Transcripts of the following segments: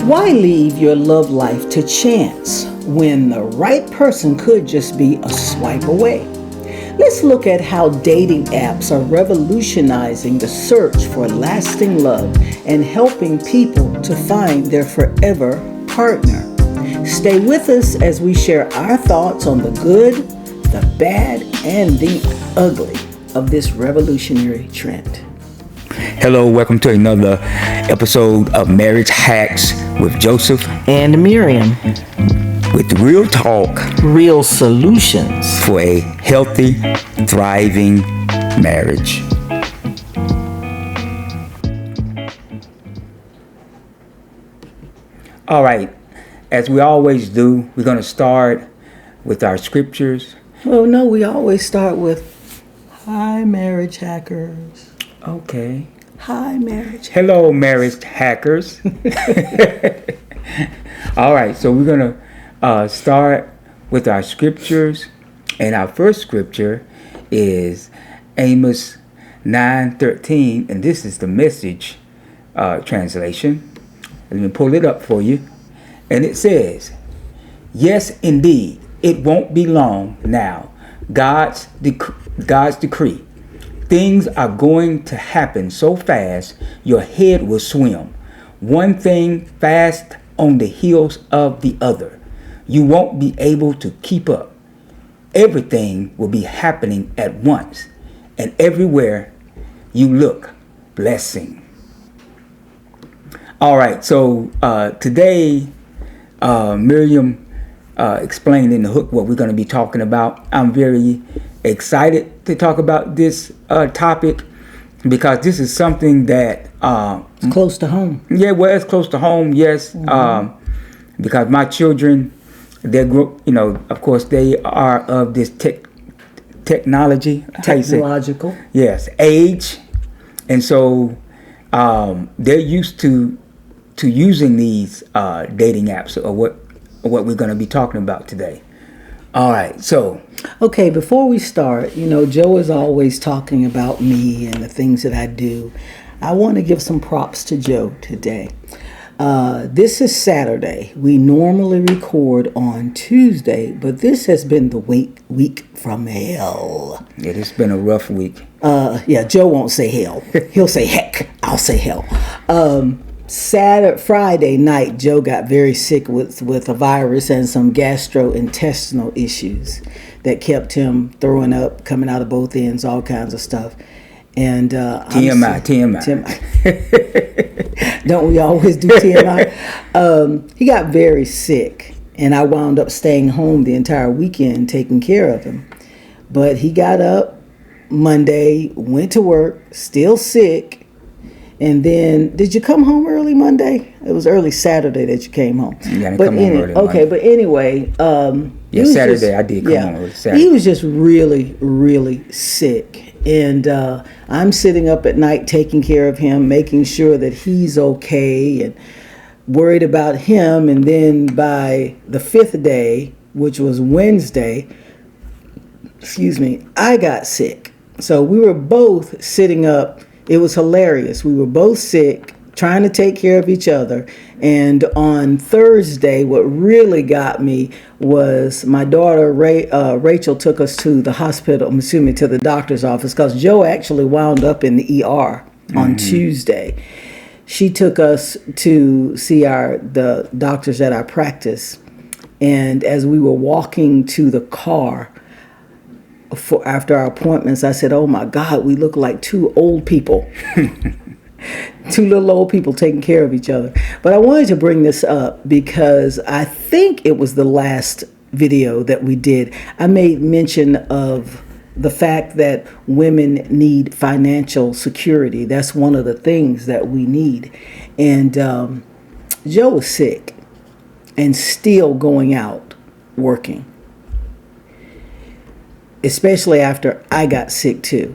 Why leave your love life to chance when the right person could just be a swipe away? Let's look at how dating apps are revolutionizing the search for lasting love and helping people to find their forever partner. Stay with us as we share our thoughts on the good, the bad, and the ugly of this revolutionary trend. Hello, welcome to another episode of Marriage Hacks with Joseph And Miriam. with real talk Real solutions. for a healthy, thriving marriage. All right, as we always do, we're going to start with our scriptures. Oh no, we always start with, hi marriage hackers. Okay. Hi marriage. Hello, marriage hackers. All right, so we're going to start with our scriptures. And our first scripture is Amos 9:13, and this is the Message translation. Let me pull it up for you. And it says, yes, indeed, it won't be long now. God's decree. Things are going to happen so fast, your head will swim. One thing fast on the heels of the other. You won't be able to keep up. Everything will be happening at once, and everywhere you look, blessing. All right, so today, Miriam explained in the hook what we're going to be talking about. I'm very excited to talk about this topic because this is something that It's close to home. yeah, well, it's close to home, yes. Because my children, they grew, of course, they are of this technology, how you say? Technological. Yes, age, and so they're used to using these dating apps, or what we're going to be talking about today. All right, so Okay, before we start, Joe is always talking about me and the things that I do. I want to give some props to Joe today. This is Saturday. We normally record on Tuesday, but this has been the week from hell. yeah, it's been a rough week. Yeah, Joe won't say hell. He'll say heck. I'll say hell. Friday night, Joe got very sick with a virus and some gastrointestinal issues that kept him throwing up, coming out of both ends, all kinds of stuff. And TMI. Don't we always do TMI? He got very sick, and I wound up staying home the entire weekend taking care of him. But he got up Monday, went to work, still sick. And then, did you come home early Monday? It was early Saturday that you came home. You gotta come home early Okay, Monday. but anyway, Yeah, Saturday I did come home early Saturday. he was just really, really sick. And I'm sitting up at night taking care of him, making sure that he's okay, and worried about him. And then by the fifth day, which was Wednesday, I got sick. So we were both sitting up. It was hilarious. We were both sick, trying to take care of each other. And on Thursday, what really got me was my daughter, Rachel, took us to the hospital, to the doctor's office, because Joe actually wound up in the ER on Tuesday. She took us to see the doctors at our practice. And as we were walking to the car, after our appointments, I said, oh my God, we look like two old people. Two little old people taking care of each other. But I wanted to bring this up because I think it was the last video that we did. I made mention of the fact that women need financial security. That's one of the things that we need. And Joe was sick and still going out working. Especially after I got sick too.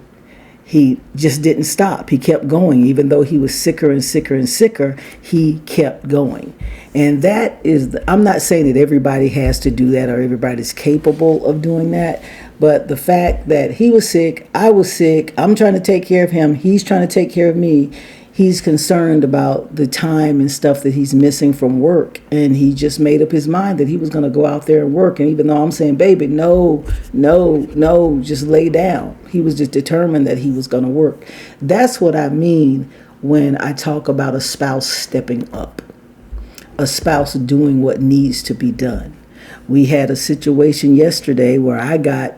He just didn't stop. He kept going. Even though he was sicker and sicker and sicker, he kept going. And that is, I'm not saying that everybody has to do that or everybody's capable of doing that. But the fact that he was sick, I was sick, I'm trying to take care of him, he's trying to take care of me. he's concerned about the time and stuff that he's missing from work, and he just made up his mind that he was going to go out there and work. And even though I'm saying, baby, no, no, no, just lay down, he was just determined that he was going to work. That's what I mean when I talk about a spouse stepping up, a spouse doing what needs to be done. We had a situation yesterday where I got,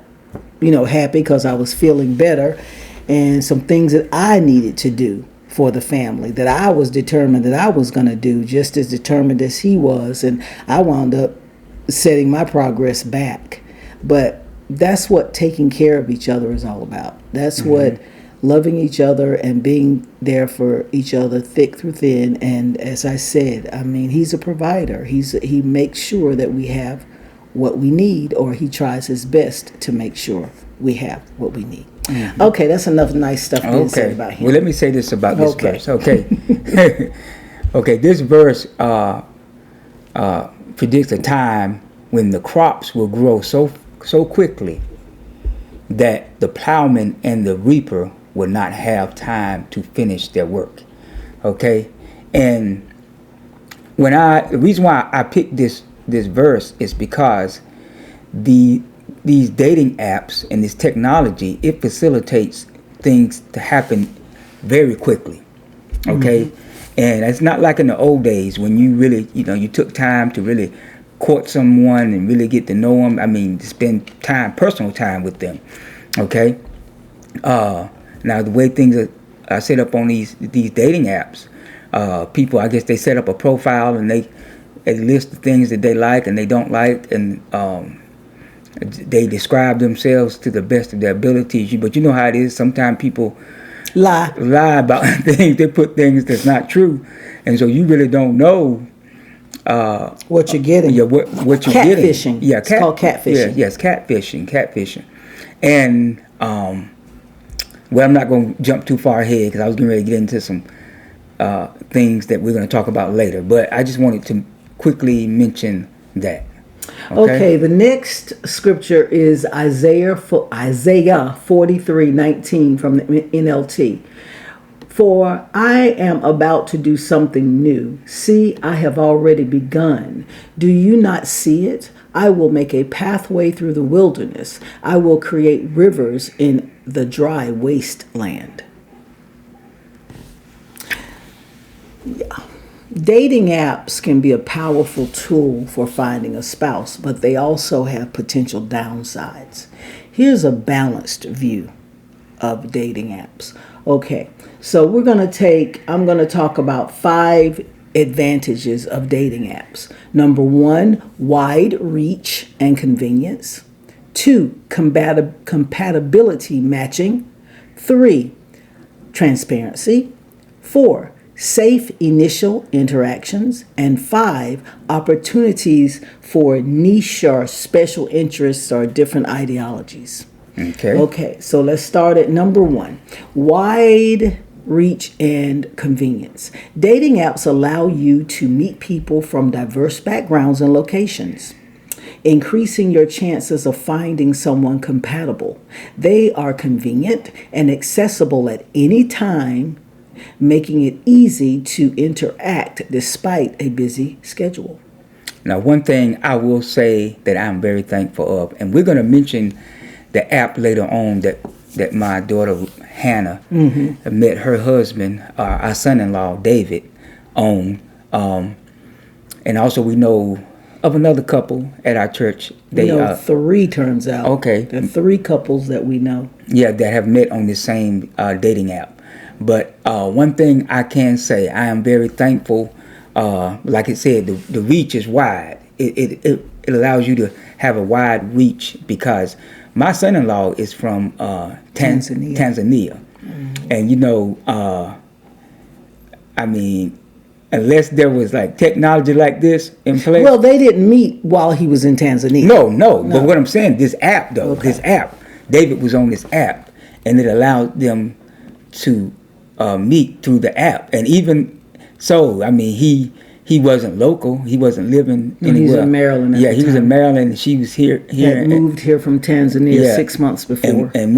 happy because I was feeling better, and some things that I needed to do for the family that I was determined that I was going to do, just as determined as he was. And I wound up setting my progress back. But that's what taking care of each other is all about. That's what loving each other and being there for each other thick through thin. And as I said, I mean, he's a provider. He makes sure that we have what we need, or he tries his best to make sure we have what we need. Okay, that's enough nice stuff being said about him. Well, let me say this about this verse. Okay. Okay, this verse predicts a time when the crops will grow so quickly that the plowman and the reaper will not have time to finish their work. Okay? And the reason why I picked this verse is because these dating apps and this technology, it facilitates things to happen very quickly. Okay? And it's not like in the old days when you really, you took time to really court someone and really get to know them. I mean, to spend personal time with them. Okay? Now, the way things are set up on these dating apps, people, I guess they set up a profile and they list the things that they like and they don't like, and they describe themselves to the best of their abilities. But you know how it is. Sometimes people lie about things. They put things that's not true, and so you really don't know what you're getting. Yeah, what you're getting. Catfishing. Yeah, it's called catfishing. Yeah, yes, catfishing. And well, I'm not going to jump too far ahead because I was getting ready to get into some things that we're going to talk about later. But I just wanted to quickly mention that. Okay, the next scripture is Isaiah 43:19 from the NLT. For I am about to do something new. See, I have already begun. Do you not see it? I will make a pathway through the wilderness. I will create rivers in the dry wasteland. Yeah. Dating apps can be a powerful tool for finding a spouse, but they also have potential downsides. Here's a balanced view of dating apps. Okay, so I'm going to talk about 5 advantages of dating apps. Number 1, wide reach and convenience. 2, compatibility matching. 3, transparency. 4, safe initial interactions. And 5, opportunities for niche or special interests or different ideologies. Okay, so let's start at number 1, wide reach and convenience. Dating apps allow you to meet people from diverse backgrounds and locations, increasing your chances of finding someone compatible. They are convenient and accessible at any time, making it easy to interact despite a busy schedule. Now, one thing I will say that I'm very thankful of, and we're going to mention the app later on that my daughter Hannah met her husband, our son-in-law David, on. And also we know of another couple at our church. They 3 turns out. Okay. There are 3 couples that we know. Yeah, that have met on the same dating app. But one thing I can say, I am very thankful. Like it said, the reach is wide. It allows you to have a wide reach because my son-in-law is from Tanzania. And I mean, unless there was like technology like this in place. Well, they didn't meet while he was in Tanzania. No. But what I'm saying, this app though, this app, David was on this app, and it allowed them to meet through the app. And even so, I mean, he wasn't local. He wasn't living anywhere. He was in Maryland. Yeah, he was in Maryland, and she was here. Had moved here from Tanzania 6 months before. And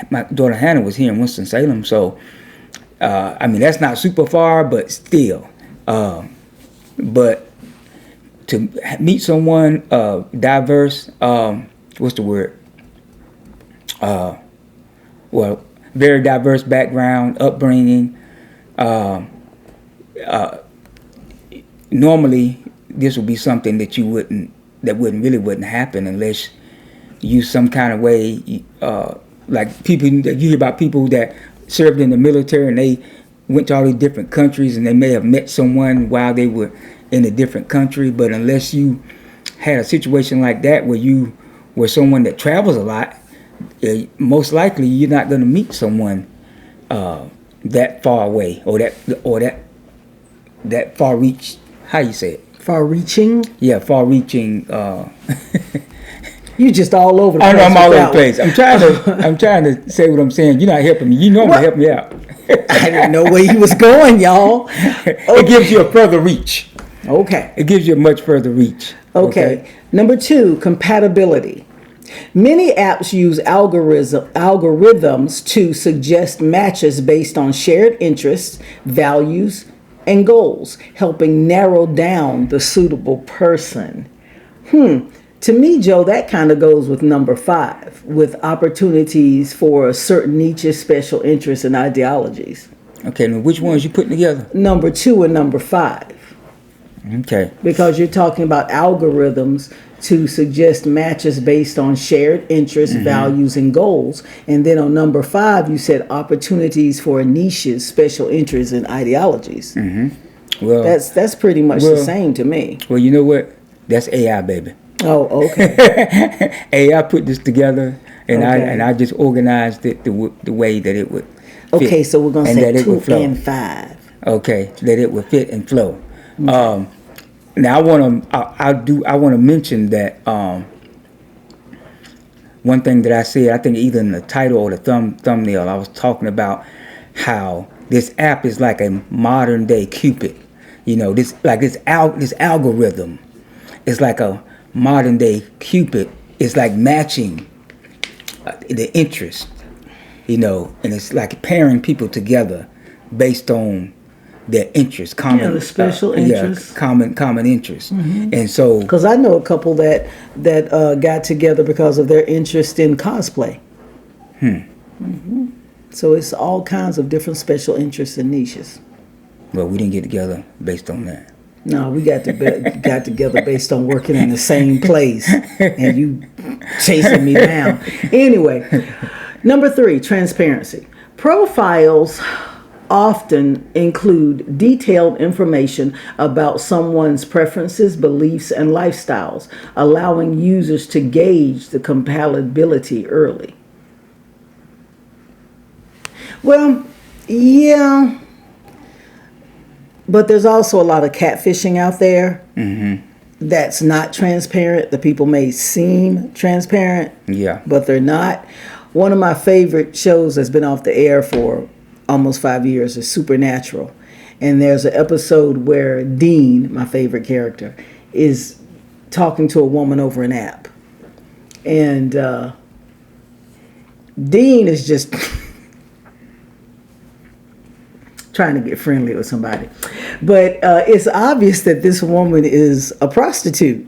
my daughter Hannah was here in Winston-Salem. So I mean, that's not super far, but still. But to meet someone diverse, what's the word? Well, very diverse background, upbringing. Normally, this would be something that wouldn't happen unless you some kind of way, like people, you hear about people that served in the military and they went to all these different countries and they may have met someone while they were in a different country, but unless you had a situation like that where you were someone that travels a lot, most likely you're not going to meet someone that far away or that far reach. How you say it? Far reaching? Yeah, far reaching. You just all over the place. I know I'm all over the place. I'm trying to say what I'm saying. You're not helping me. You normally help me out. I didn't know where he was going, y'all. It gives you a further reach. Okay. It gives you a much further reach. Okay. Number 2, compatibility. Many apps use algorithms to suggest matches based on shared interests, values, and goals, helping narrow down the suitable person. To me, Joe, that kind of goes with number 5, with opportunities for certain niches, special interests, and ideologies. Okay, now which ones you putting together? Number 2 and number 5. Okay. Because you're talking about algorithms to suggest matches based on shared interests, values, and goals. And then on number 5, you said opportunities for niches, special interests, and ideologies. Well, that's pretty much the same to me. Well, you know what? That's AI, baby. Oh, okay. AI put this together, and I just organized it the way that it would fit. Okay, so we're gonna say 2 and 5. Okay, that it would fit and flow. Now I want to mention that one thing that I said, I think either in the title or the thumbnail, I was talking about how this app is like a modern day Cupid. You know, this algorithm is like a modern day Cupid. It's like matching the interest, you know, and it's like pairing people together based on their interests, the special interests, common interests, and so because I know a couple that got together because of their interest in cosplay. So it's all kinds of different special interests and niches. Well, we didn't get together based on that. No, we got together based on working in the same place, and you chasing me down. Anyway, number 3, transparency. Profiles often include detailed information about someone's preferences, beliefs, and lifestyles, allowing users to gauge the compatibility early. Well, yeah, but there's also a lot of catfishing out there that's not transparent. The people may seem transparent, but they're not. One of my favorite shows that's been off the air for almost 5 years is Supernatural. And there's an episode where Dean, my favorite character, is talking to a woman over an app. And Dean is just trying to get friendly with somebody. But it's obvious that this woman is a prostitute.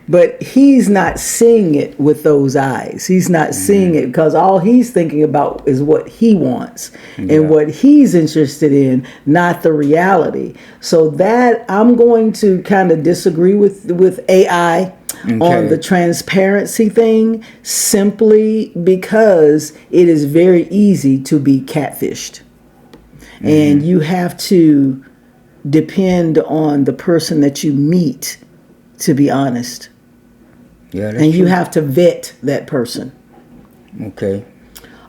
But he's not seeing it with those eyes. He's not seeing it because all he's thinking about is what he wants and what he's interested in, not the reality. So that I'm going to kind of disagree with AI on the transparency thing, simply because it is very easy to be catfished. And you have to depend on the person that you meet, to be honest. Yeah, that's and you true. have to vet that person. Okay.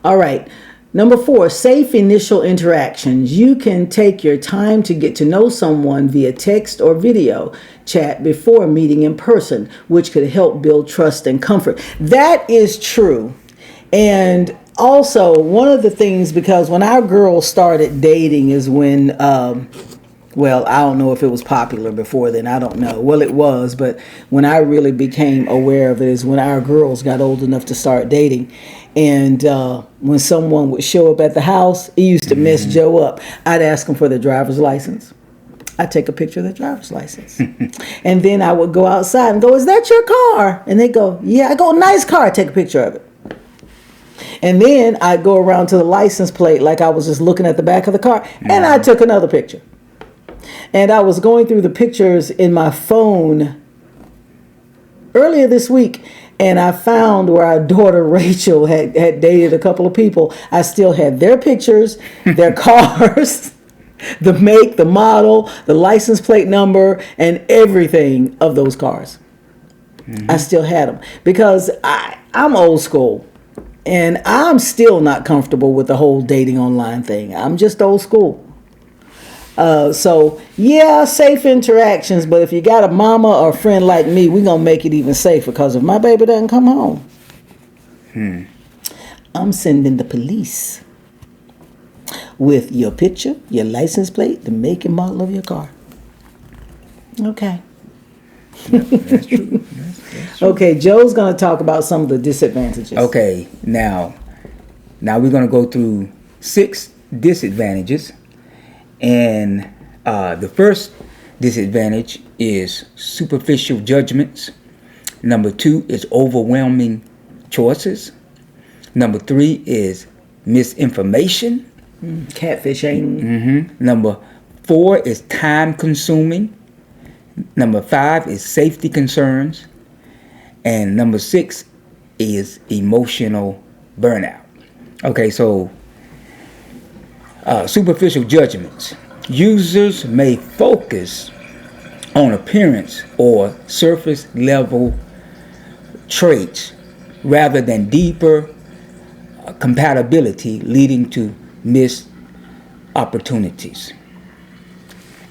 All right. Number 4, safe initial interactions. You can take your time to get to know someone via text or video chat before meeting in person, which could help build trust and comfort. That is true. And also, one of the things, because when our girls started dating is when Well, I don't know if it was popular before then. I don't know. Well, it was, but when I really became aware of it is when our girls got old enough to start dating. And when someone would show up at the house, it used to mess Joe up. I'd ask them for their driver's license. I'd take a picture of their driver's license. And then I would go outside and go, "Is that your car?" And they go, "Yeah." I go, "Nice car." Take a picture of it. And then I'd go around to the license plate like I was just looking at the back of the car. And I took another picture. And I was going through the pictures in my phone earlier this week, and I found where our daughter Rachel had dated a couple of people. I still had their pictures, their cars, the make, the model, the license plate number, and everything of those cars. I still had them because I'm old school. And I'm still not comfortable with the whole dating online thing. I'm just old school. So, yeah, safe interactions. But if you got a mama or a friend like me, we're going to make it even safer. Because if my baby doesn't come home, I'm sending the police with your picture, your license plate, the make and model of your car. Okay. That's true. That's true. Okay, Joe's going to talk about some of the disadvantages. Okay, now we're going to go through 6 disadvantages. And the first disadvantage is superficial judgments. Number 2 is overwhelming choices. Number 3 is misinformation. Catfishing. Number 4 is time consuming. Number 5 is safety concerns. And number 6 is emotional burnout. Okay, so superficial judgments. Users may focus on appearance or surface level traits rather than deeper compatibility, leading to missed opportunities.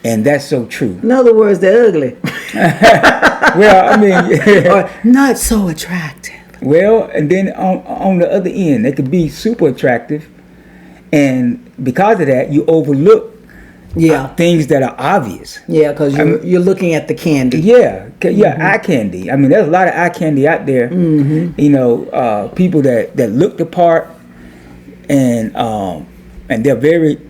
And that's so true. In other words, they're ugly. Well, I mean, Or not so attractive. well, and then on the other end, they could be super attractive, and because of that, you overlook things that are obvious. Yeah, because you're looking at the candy. Yeah, eye candy. I mean, there's a lot of eye candy out there. You know, people that look the part, and they're very.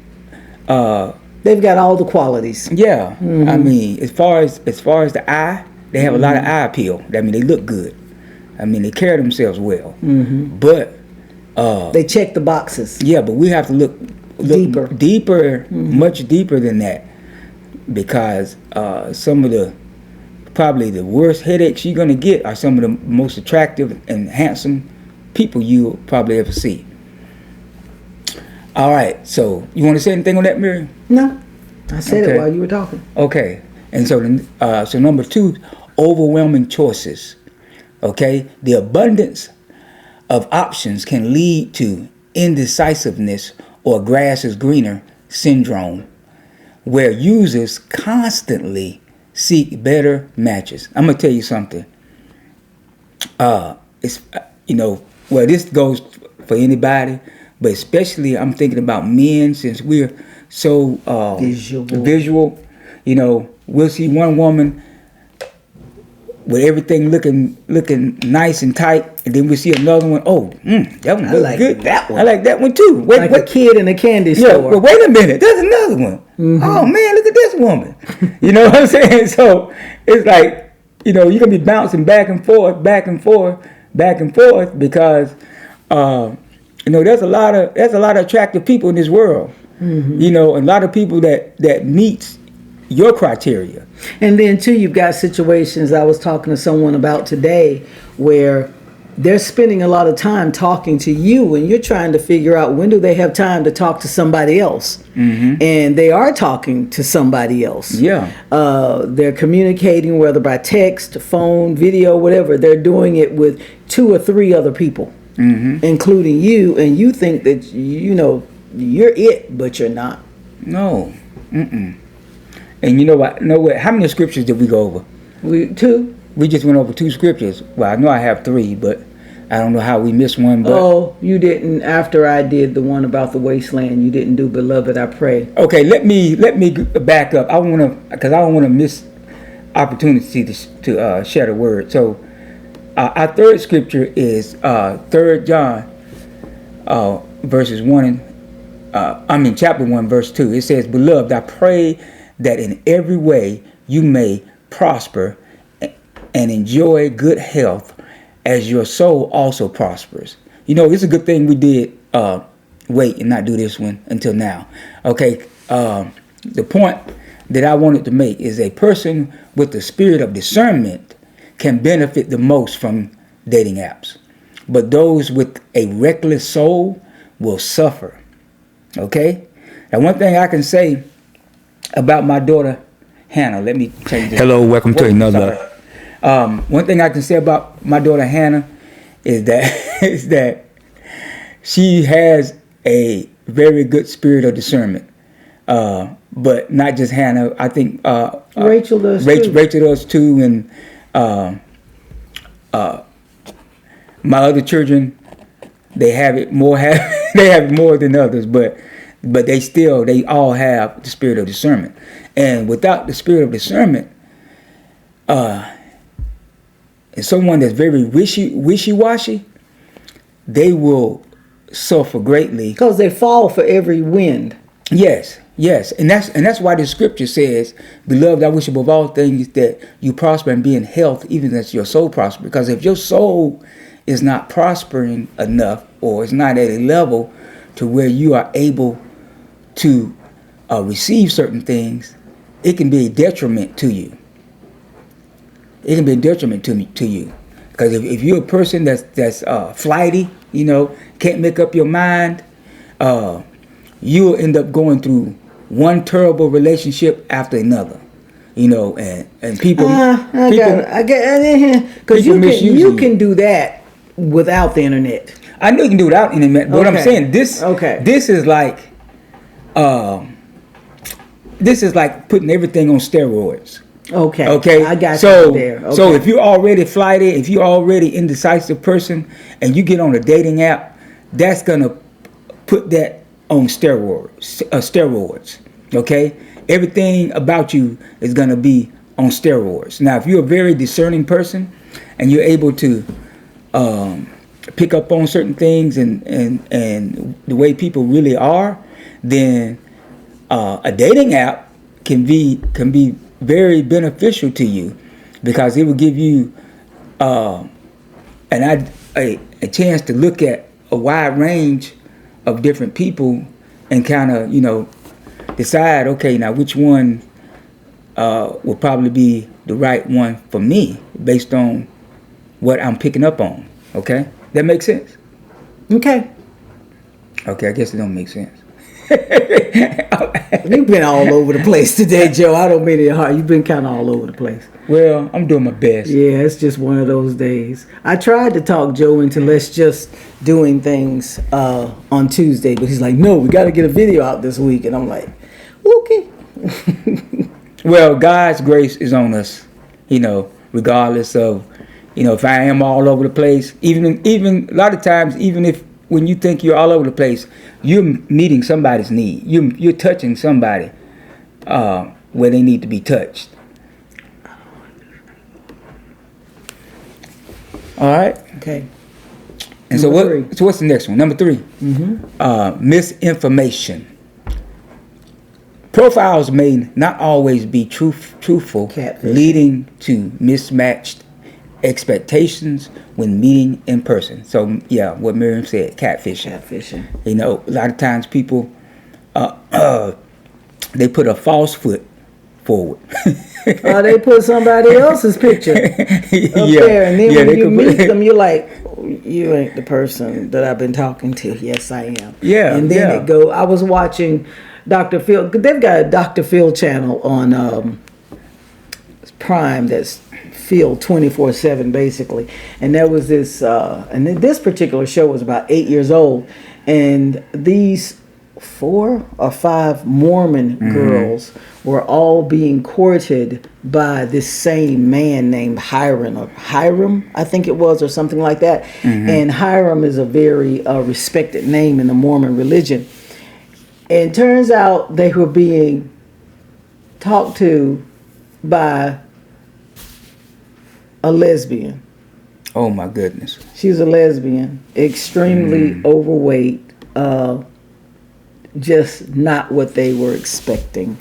They've got all the qualities. Yeah, I mean, as far as the eye, they have a lot of eye appeal. I mean, they look good. I mean, they carry themselves well. But they check the boxes. yeah, but we have to look deeper, much deeper than that, because some of probably the worst headaches you're gonna get are some of the most attractive and handsome people you'll probably ever see. All right, so you want to say anything on that, Miriam? No, I said it while you were talking. Okay, and so number 2, overwhelming choices. Okay, the abundance of options can lead to indecisiveness or grass is greener syndrome, where users constantly seek better matches. I'm gonna tell you something. It's well, this goes for anybody, but especially I'm thinking about men, since we're so visual. You know, we'll see one woman with everything looking nice and tight, and then we see another one. Oh, that one looks good. That one. I like that one too. Wait, a kid in a candy store. Yeah, but wait a minute. There's another one. Oh man, look at this woman. You know what I'm saying? So it's like, you're gonna be bouncing back and forth, because there's a lot of attractive people in this world. A lot of people that meets your criteria. And then too, you've got situations I was talking to someone about today where they're spending a lot of time talking to you, and you're trying to figure out when do they have time to talk to somebody else. And they are talking to somebody else. Yeah. They're communicating, whether by text, phone, video, whatever. They're doing it with 2 or 3 other people, including you, and you think that you're it, but you're not. No. And you know what? How many scriptures did we go over? 2. We just went over 2 scriptures. Well, I know I have 3, but I don't know how we missed one, but Oh, you didn't. After I did the one about the wasteland, you didn't do "Beloved, I Pray." okay. Let me back up. I want to, because I don't want to miss opportunity to share the word. So our third scripture is 3 John verses 1 and chapter 1 verse 2. It says, "Beloved, I pray that in every way you may prosper and enjoy good health as your soul also prospers." You know, it's a good thing we did wait and not do this one until now. Okay, the point that I wanted to make is a person with the spirit of discernment can benefit the most from dating apps. But those with a reckless soul will suffer. Okay? And one thing I can say about my daughter, Hannah, let me change this. Hello, welcome to another. One thing I can say about my daughter, Hannah, is that is that she has a very good spirit of discernment. But not just Hannah. I think Rachel does too. Rachel does too, and my other children, they have it more. They have it more than others, but they all have the spirit of discernment. And without the spirit of discernment, and someone that's very wishy-washy, they will suffer greatly. Because they fall for every wind. Yes, and that's why the scripture says, "Beloved, I wish above all things that you prosper and be in health, even as your soul prospers." Because if your soul is not prospering enough, or is not at a level to where you are able to receive certain things, it can be a detriment to you. It can be a detriment to you, because if you're a person that's flighty, can't make up your mind, you'll end up going through one terrible relationship after another, and people. Because you can do that without the internet. I know you can do it without internet, but what I'm saying, this is like putting everything on steroids. Okay. I got you there. Okay. So if you're already flighty, if you're already indecisive person, and you get on a dating app, that's gonna put that on steroids. Okay, everything about you is gonna be on steroids. Now, if you're a very discerning person and you're able to pick up on certain things and the way people really are, then a dating app can be very beneficial to you, because it will give you a chance to look at a wide range of different people and kind of decide, okay, now which one will probably be the right one for me based on what I'm picking up on. Okay, that makes sense. Okay, I guess it don't make sense. You've been all over the place today, Joe. I don't mean it hard. You've been kind of all over the place. Well, I'm doing my best. Yeah, it's just one of those days. I tried to talk Joe into let's just doing things on Tuesday, but he's like, no, we got to get a video out this week. And I'm like, okay. Well, God's grace is on us, regardless of, if I am all over the place, even a lot of times, even if when you think you're all over the place, you're meeting somebody's need. You're touching somebody where they need to be touched. All right. Okay. And so what's the next one? Number 3. Misinformation. Profiles may not always be truthful, leading to mismatched expectations when meeting in person. So yeah, what Miriam said, catfishing. A lot of times people they put a false foot forward. They put somebody else's picture up there, and then when you meet them, you're like, you ain't the person that I've been talking to. Yes, I am. Yeah. And then it go. I was watching Dr. Phil. They've got a Dr. Phil channel on Prime that's Phil 24/7 basically. And there was this, and this particular show was about 8 years old, and these 4 or 5 Mormon girls were all being courted by this same man named Hiram, I think it was, or something like that. And Hiram is a very respected name in the Mormon religion. And turns out they were being talked to by a lesbian. Oh my goodness. She's a lesbian, extremely overweight, just not what they were expecting.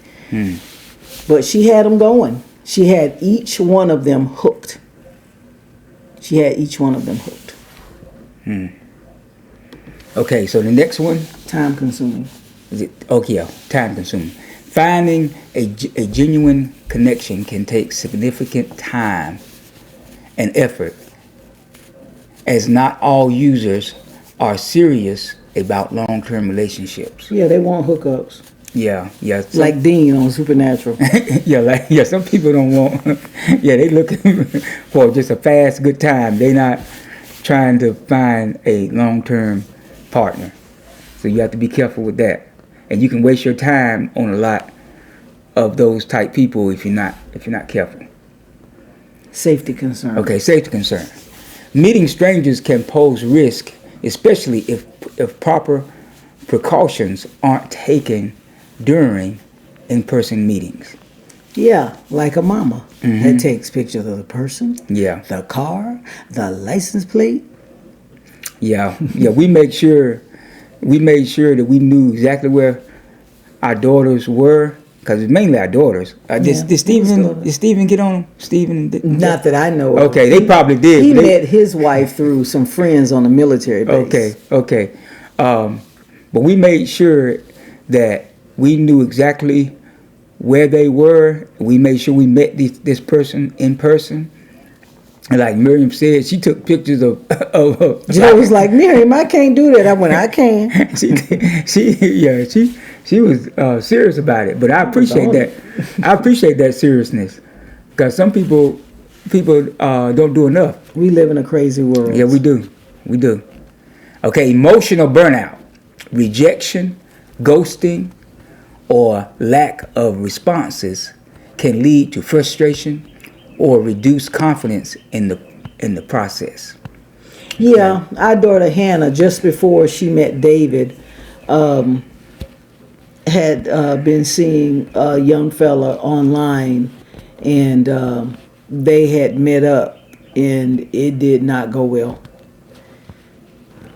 But she had them going. She had each one of them hooked. Okay, so the next one Time consuming. is it? Okay, yeah, time consuming. Finding a genuine connection can take significant time and effort, as not all users are serious about long-term relationships. Yeah, they want hookups. Yeah. Like Dean on Supernatural. Some people don't want. They looking for just a fast, good time. They not trying to find a long-term partner. So you have to be careful with that, and you can waste your time on a lot of those type people if you're not careful. Safety concern. Okay, safety concern. Meeting strangers can pose risk, especially if proper precautions aren't taken during in-person meetings. Yeah, like a mama that takes pictures of the person, Yeah. the car, the license plate. Yeah. We made sure that we knew exactly where our daughters were, because it's mainly our daughters. Did Stephen get on them? Stephen? Not that I know of. Okay, they probably did. He met his wife through some friends on a military base. Okay. But we made sure that we knew exactly where they were. We made sure we met this person in person. And like Miriam said, she took pictures of Joe was like, Miriam, I can't do that. I went, I can. She was serious about it. But I appreciate that. I appreciate that seriousness, because some people don't do enough. We live in a crazy world. Yeah, we do. Okay, emotional burnout, rejection, ghosting, or lack of responses can lead to frustration or reduce confidence in the process. Yeah, our daughter Hannah, just before she met David, had been seeing a young fella online, and they had met up, and it did not go well.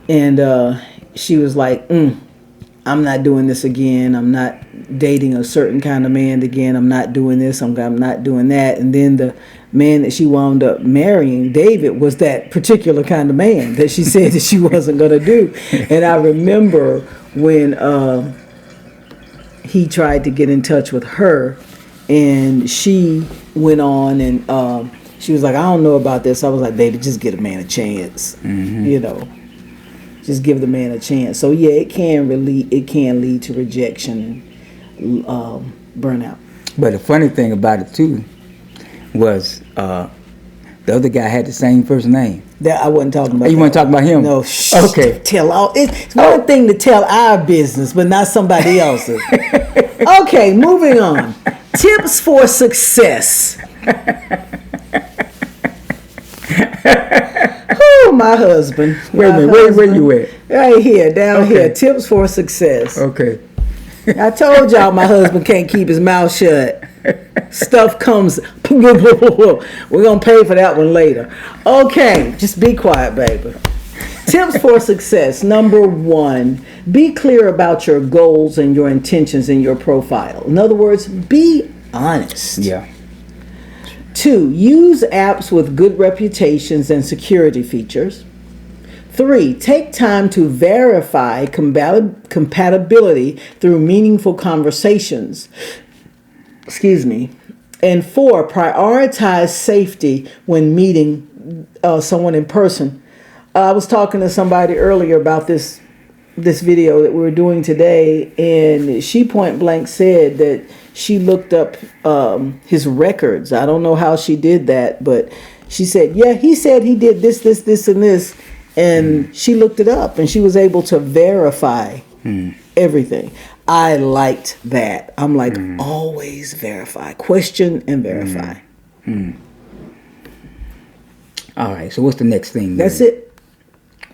And she was like, I'm not doing this again. I'm not dating a certain kind of man again. I'm not doing this. I'm not doing that. And then the man that she wound up marrying, David, was that particular kind of man that she said that she wasn't going to do. And I remember when he tried to get in touch with her, and she went on and she was like, I don't know about this. I was like, baby, just give a man a chance. You know. Just give the man a chance. So yeah, it can lead to rejection and burnout. But the funny thing about it too was the other guy had the same first name. That I wasn't talking about. You want to talk about him? No. Okay. It's one thing to tell our business, but not somebody else's. Okay, moving on. Tips for success. Oh, my husband. Wait a minute, where you at? Right here, down here. Tips for success. Okay. I told y'all my husband can't keep his mouth shut. Stuff comes. We're going to pay for that one later. Okay, just be quiet, baby. Tips for success. Number 1, be clear about your goals and your intentions in your profile. In other words, be honest. Yeah. 2, use apps with good reputations and security features. 3, take time to verify compatibility through meaningful conversations. Excuse me. And 4, prioritize safety when meeting someone in person. I was talking to somebody earlier about this video that we were doing today, and she point blank said that she looked up his records. I don't know how she did that, but she said, yeah, he said he did this, and this. And she looked it up, and she was able to verify everything. I liked that. I'm like, always verify, question and verify. All right. So what's the next thing? That's it.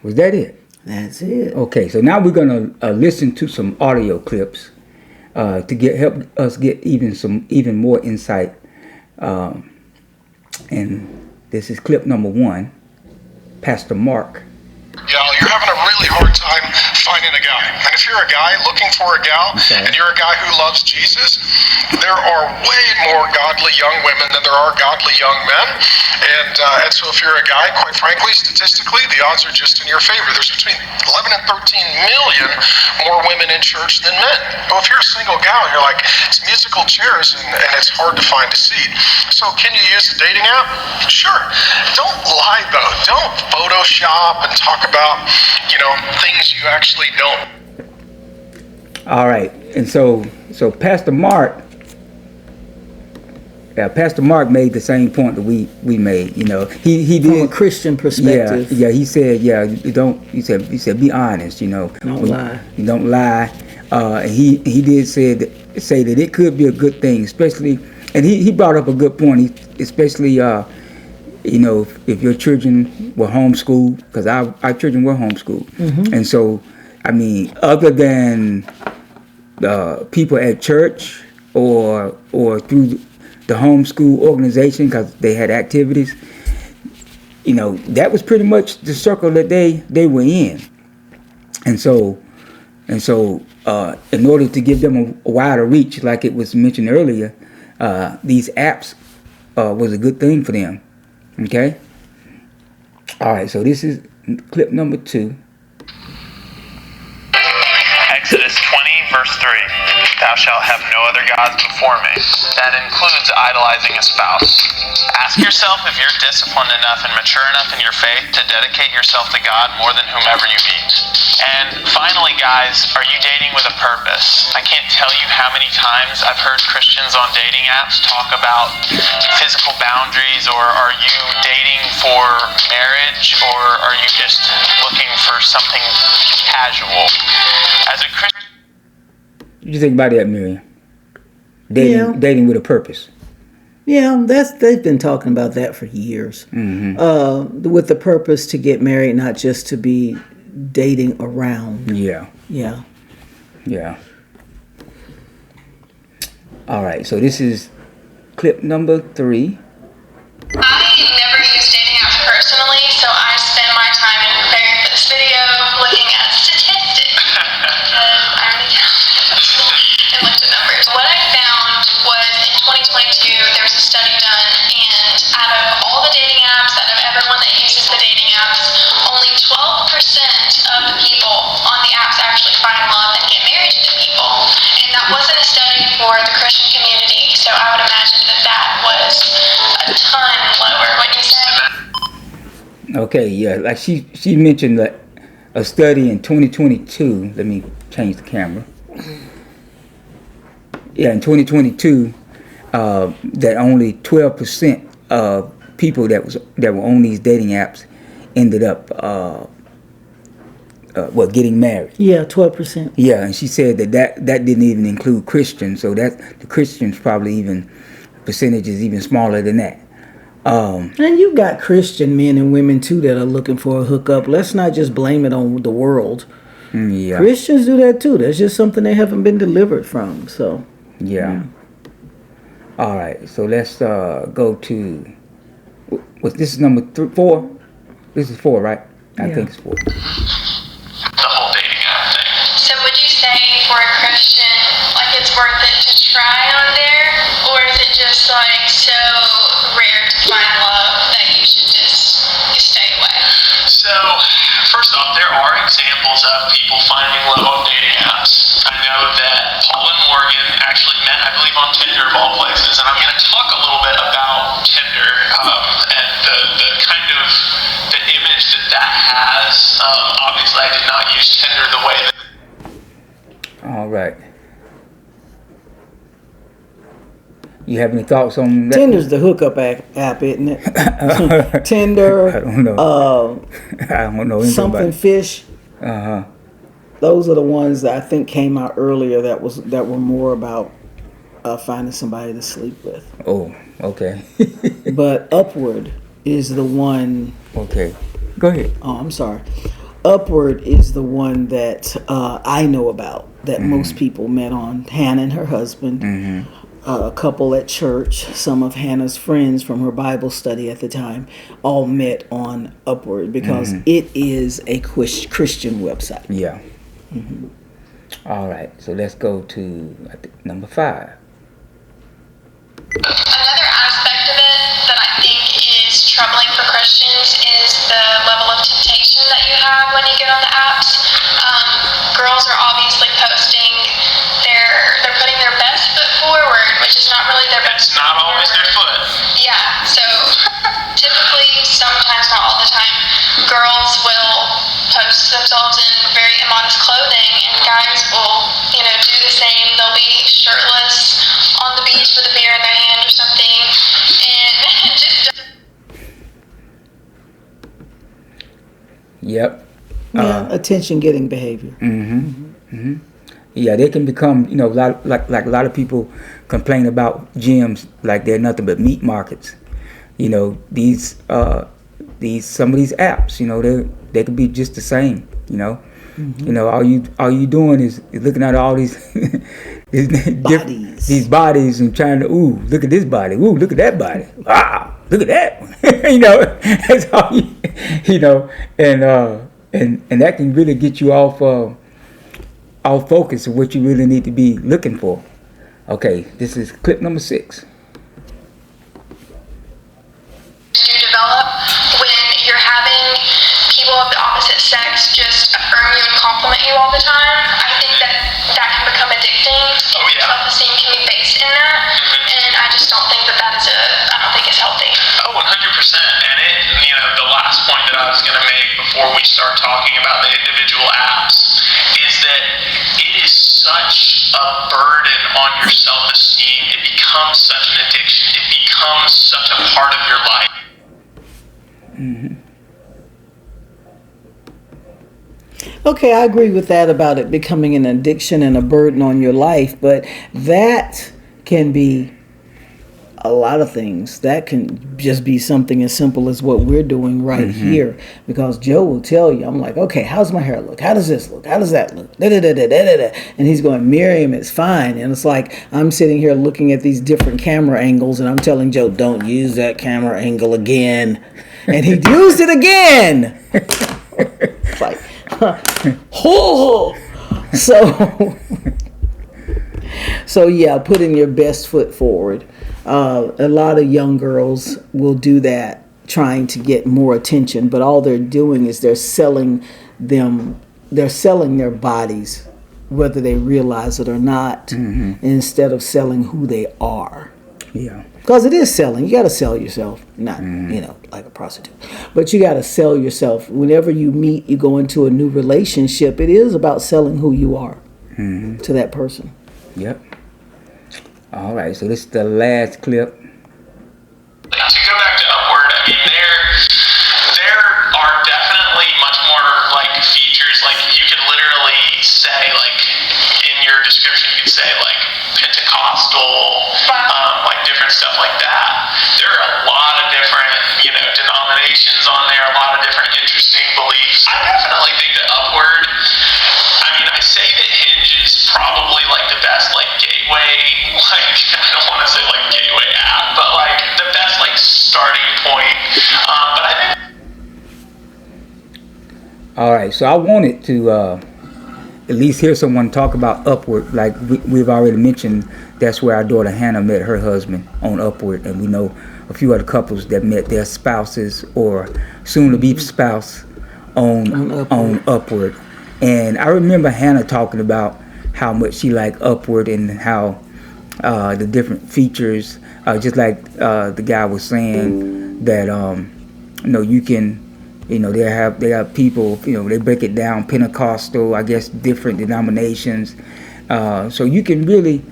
Was that it? That's it. Okay. So now we're gonna listen to some audio clips to help us get even more insight. And this is clip number 1. Pastor Mark. Gal, you're having a really hard time finding a guy. And if you're a guy looking for a gal, and you're a guy who loves Jesus, there are way more godly young women than there are godly young men. And so if you're a guy, quite frankly, statistically, the odds are just in your favor. There's between 11 and 13 million more women in church than men. Well, if you're a single gal, you're like, it's musical chairs and it's hard to find a seat. So can you use a dating app? Sure. Don't lie, though. Don't Photoshop and talk about, things you actually don't. All right. And so Pastor Mark made the same point that we made. He did From a Christian perspective. Yeah. He said, he said, be honest. Don't lie. You don't lie. And he did say that it could be a good thing, especially. And he brought up a good point. Especially, if your children were homeschooled, because our children were homeschooled, and so I mean, other than people at church or through the homeschool organization, because they had activities, that was pretty much the circle that they were in. And so in order to give them a wider reach, like it was mentioned earlier, these apps was a good thing for them. Okay? All right, so this is clip number 2. Exodus 20, verse 3. Thou shalt have no other gods before me. That includes idolizing a spouse. Ask yourself if you're disciplined enough and mature enough in your faith to dedicate yourself to God more than whomever you meet. And finally, guys, are you dating with a purpose? I can't tell you how many times I've heard Christians on dating apps talk about physical boundaries, or are you dating for marriage, or are you just looking for something casual? As a Christian, What do you think about that, Miriam? Dating with a purpose. Yeah, they've been talking about that for years. With the purpose to get married, not just to be dating around. Yeah. All right, so this is clip number 3. I never use dating apps personally, so I spend my time in preparing for this video looking at statistics. I already counted and looked at numbers. What I found was in 2022, there was a study done, and out of all the dating apps, out of everyone that uses the dating apps, only 12% of the people on the apps actually find love and get married to the people. And that wasn't a study for the Christian community, so I would imagine that was a ton lower. What you say? Okay, yeah, like she mentioned that a study in 2022. Let me change the camera. Yeah, in 2022, that only 12% of people that were on these dating apps ended up getting married. Yeah, 12%. Yeah, and she said that didn't even include Christians, so that the Christians probably even percentage is even smaller than that. And you got Christian men and women too that are looking for a hookup. Let's not just blame it on the world. Yeah. Christians do that too. That's just something they haven't been delivered from. So Yeah. All right, so let's go to. This is number 4. This is 4, right? I think it's 4. the whole dating app thing. So would you say for a Christian, like it's worth it to try on there, or is it just like so rare to find love that you should just stay away? So, first off, there are examples of people finding love on dating apps. I know that Paul and Morgan actually met, I believe, on Tinder of all places, and I'm going to talk a little bit about Tinder and the kind of the image that has. Obviously, I did not use Tinder the way that. All right. You have any thoughts on that? Tinder's the hookup app, isn't it? Tinder. I don't know. I don't know anything Something about it. fish. Uh-huh. those are the ones that I think came out earlier that were more about finding somebody to sleep with. Oh, okay. But Upward is the one. Okay, go ahead. Oh, I'm sorry. Upward is the one that I know about, that most people met on. Hannah and her husband, a couple at church, some of Hannah's friends from her Bible study at the time, all met on Upward because it is a Christian website. Yeah. All right, so let's go to I think, number 5. Another aspect of it that I think is troubling for Christians is the level of temptation that you have when you get on the apps. Girls are obviously posting they're putting their best foot forward, which is not really their best. It's not always their foot. Yeah, so typically, sometimes not all the time, girls will post themselves in very immodest clothing, and guys will, do the same. They'll be shirtless on the beach with a beer in their hand or something, and just. Yep. Yeah, attention-getting behavior. Yeah, they can become, a lot of people complain about gyms like they're nothing but meat markets. These some of these apps, they could be just the same. All you doing is looking at all these these bodies and trying to look at this body, look at that body, wow, look at that. That's all and that can really get you off focus of what you really need to be looking for. Okay, this is clip number 6. Do develop when you're having people of the opposite sex just affirm you and compliment you all the time. I think that can become addicting. Oh, yeah. Self-esteem can be based in that, and I just don't think that I don't think it's healthy. Oh, 100%. And the last point that I was going to make before we start talking about the individual apps is that it is such a burden on your self-esteem. It becomes such an addiction. It becomes such a part of your life. Okay, I agree with that about it becoming an addiction and a burden on your life, but that can be a lot of things. That can just be something as simple as what we're doing right here, because Joe will tell you, I'm like, okay, how's my hair look? How does this look? How does that look? And he's going, Miriam, it's fine. And it's like, I'm sitting here looking at these different camera angles, and I'm telling Joe, don't use that camera angle again. And he used it again. It's like, so yeah, putting your best foot forward. A lot of young girls will do that, trying to get more attention, but all they're doing is they're selling their bodies, whether they realize it or not, instead of selling who they are. Yeah. Because it is selling. You got to sell yourself. Not, like a prostitute. But you got to sell yourself. Whenever you go into a new relationship, it is about selling who you are to that person. Yep. All right, so this is the last clip. To go back to Upward, I mean, there are definitely much more features. You could literally say in your description, you could say Pentecostal, different stuff like that. There are a lot of different denominations on there, a lot of different interesting beliefs. I definitely think that Upward, I say that Hinge is probably the best gateway, I don't want to say gateway app, but the best starting point. But I think. All right, so I wanted to at least hear someone talk about Upward. Like we've already mentioned, that's where our daughter Hannah met her husband on Upward, and we know a few other couples that met their spouses or soon-to-be spouse on Upward. And I remember Hannah talking about how much she liked Upward and how the different features, just like the guy was saying, that you can, they have people, they break it down, Pentecostal, I guess different denominations, so you can really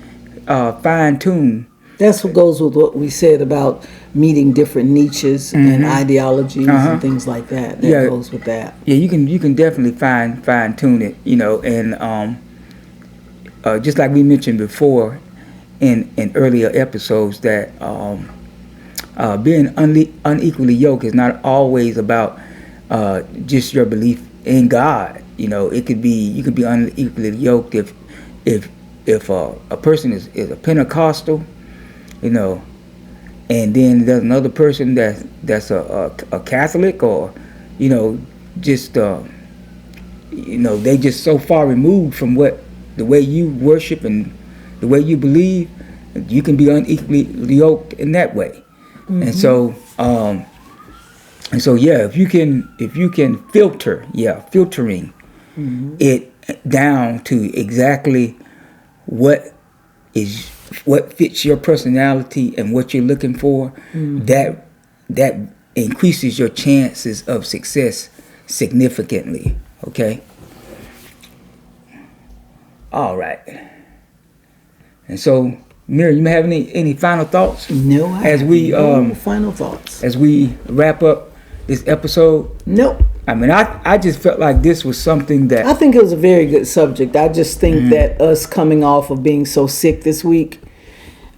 fine tune That's what goes with what we said about meeting different niches and ideologies and things like that. That goes with that. Yeah, you can definitely fine tune it, and just like we mentioned before in earlier episodes that being unequally yoked is not always about just your belief in God. It could be you could be unequally yoked if a person is a Pentecostal, and then there's another person that's a Catholic, or just they just so far removed from the way you worship and the way you believe. You can be unequally yoked in that way. And so yeah, if you can filtering it down to exactly what fits your personality and what you're looking for, that increases your chances of success significantly. Okay. All right. And so, Miriam, you may have any final thoughts? No, I have no final thoughts. As we wrap up this episode? Nope. I mean, I just felt like this was something that... I think it was a very good subject. I just think that us coming off of being so sick this week,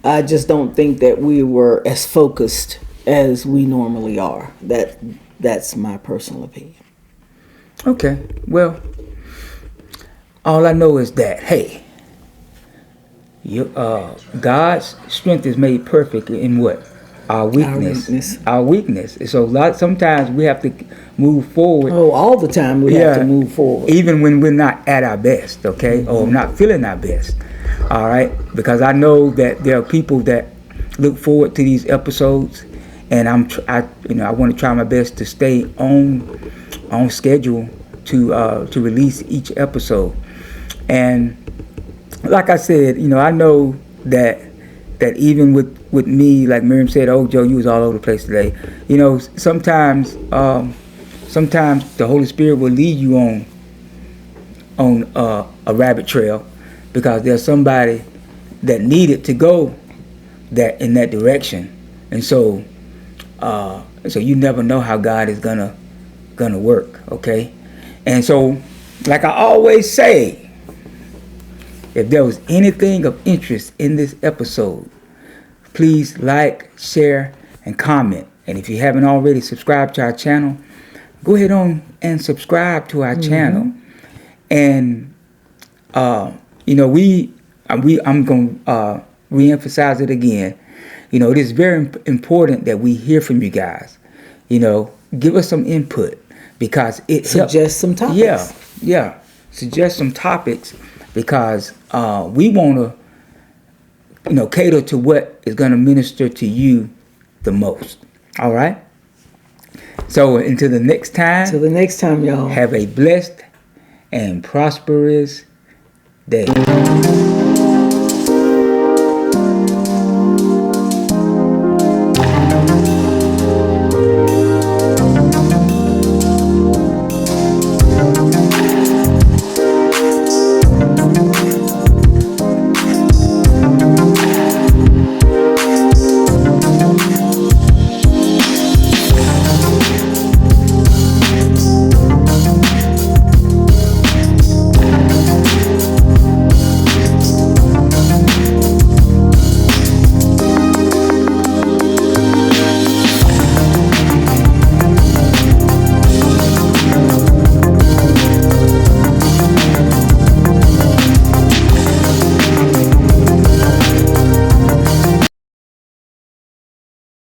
I just don't think that we were as focused as we normally are. That's my personal opinion. Okay. Well, all I know is that, hey, God's strength is made perfect in what? Our weakness. Our weakness. So sometimes we have to move forward. Oh, all the time we have to move forward. Even when we're not at our best, okay? Or not feeling our best. All right? Because I know that there are people that look forward to these episodes, and I want to try my best to stay on schedule to release each episode. And like I said, I know that even with me, like Miriam said, oh, Joe, you was all over the place today. Sometimes the Holy Spirit will lead you on a rabbit trail because there's somebody that needed to go in that direction, and so you never know how God is gonna work, okay? And so, like I always say, if there was anything of interest in this episode, please like, share, and comment. And if you haven't already subscribed to our channel, go ahead on and subscribe to our channel. And I'm going to re-emphasize it again. It is very important that we hear from you guys. Give us some input because it suggest some topics. Yeah. Suggest some topics because we want to cater to what is going to minister to you the most. All right. So until the next time. Till the next time, y'all. Have a blessed and prosperous day.